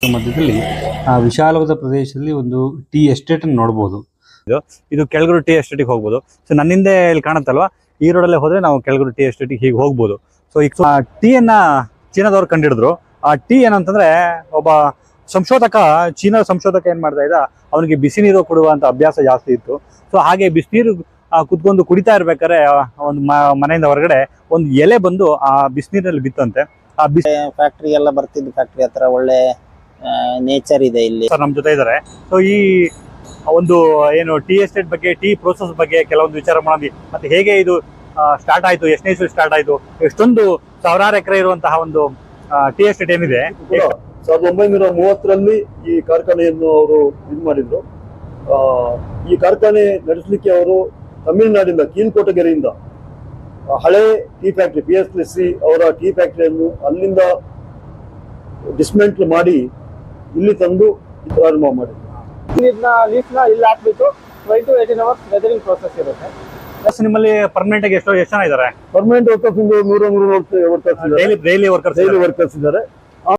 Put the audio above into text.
ಮಧ್ಯದಲ್ಲಿ ವಿಶಾಲವಾದ ಪ್ರದೇಶದಲ್ಲಿ ಒಂದು ಟೀ ಎಸ್ಟೇಟ್ ಅನ್ನು ನೋಡಬಹುದು. ಇದು ಕೆಳಗೂರು ಟೀ ಎಸ್ಟೇಟಿಗೆ ಹೋಗ್ಬೋದು. ಸೊ ನನ್ನಿಂದೆ ಇಲ್ಲಿ ಕಾಣುತ್ತಲ್ವಾ, ಈ ರೋಡಲ್ಲೇ ಹೋದ್ರೆ ನಾವು ಕೆಳಗೂರು ಟೀ ಎಸ್ಟೇಟಿಗೆ ಹೀಗೆ ಹೋಗ್ಬೋದು. ಸೊ ಈಗ ಟೀಯನ್ನ ಚೀನಾದವ್ರು ಕಂಡಿಡಿದ್ರು. ಆ ಟೀ ಏನಂತಂದ್ರೆ, ಒಬ್ಬ ಸಂಶೋಧಕ, ಚೀನಾ ಸಂಶೋಧಕ ಏನ್ ಮಾಡ್ತಾ ಇದ್ದ, ಅವನಿಗೆ ಬಿಸಿ ನೀರು ಕೊಡುವಂತ ಅಭ್ಯಾಸ ಜಾಸ್ತಿ ಇತ್ತು. ಸೊ ಹಾಗೆ ಬಿಸಿನೀರು ಕುತ್ಕೊಂಡು ಕುಡಿತಾ ಇರ್ಬೇಕಾದ್ರೆ ಒಂದು ಮನೆಯಿಂದ ಹೊರಗಡೆ ಒಂದು ಎಲೆ ಬಂದು ಆ ಬಿಸಿನೀರಲ್ಲಿ ಬಿತ್ತಂತೆ. ಆ ಫ್ಯಾಕ್ಟ್ರಿ ಎಲ್ಲ ಬರ್ತಿದ್ದು, ಫ್ಯಾಕ್ಟ್ರಿ ಹತ್ರ ಒಳ್ಳೆ ನೇಚರ್ ಇದೆ ಇಲ್ಲಿ. ನಮ್ ಜೊತೆ ಇದ್ದಾರೆ. ಸೊ ಈ ಒಂದು ಏನು ಟೀ ಎಸ್ಟೇಟ್ ಬಗ್ಗೆ, ಟೀ ಪ್ರೋಸೆಸ್ ಬಗ್ಗೆ ಕೆಲವೊಂದು ವಿಚಾರ ಮಾಡೋದು, ಮತ್ತೆ ಹೇಗೆ ಇದು ಸ್ಟಾರ್ಟ್ ಆಯ್ತು, ಎಷ್ಟನೇ ಇಸ್ವಿ ಸ್ಟಾರ್ಟ್ ಆಯ್ತು, ಎಷ್ಟೊಂದು ಸಾವಿರಾರು ಎಕರೆ ಇರುವಂತಹ ಒಂದು ಟೀ ಎಸ್ಟೇಟ್ ಏನಿದೆ. 1930ರಲ್ಲಿ ಈ ಕಾರ್ಖಾನೆಯನ್ನು ಅವರು ಇದು ಮಾಡಿದ್ರು. ಈ ಕಾರ್ಖಾನೆ ನಡೆಸಲಿಕ್ಕೆ ಅವರು ತಮಿಳುನಾಡಿಂದ, ಕೀಳ್ಕೋಟಗೆರೆಯಿಂದ ಹಳೆ ಟೀ ಫ್ಯಾಕ್ಟ್ರಿ PSLC ಅವರ ಟೀ ಫ್ಯಾಕ್ಟ್ರಿಯನ್ನು ಅಲ್ಲಿಂದ ಡಿಸ್ಮೆಂಟ್ಲ್ ಮಾಡಿ ಇಲ್ಲಿ ತಂದು ಪ್ರಾರಂಭ ಮಾಡಿದ್ರು. ಲೀಫ್ನ ಇಲ್ಲಿ ಹಾಕ್ಬಿಟ್ಟು 12 to 18 hours ವೆದರಿಂಗ್ ಪ್ರೋಸೆಸ್ ಇರುತ್ತೆ. ನಿಮ್ಮಲ್ಲಿ ಪರ್ಮನೆಂಟ್ ಆಗಿ ಎಷ್ಟು ಜನ ಇದ್ದಾರೆ? Permanent workers 100 workers daily workers ಇದ್ದಾರೆ.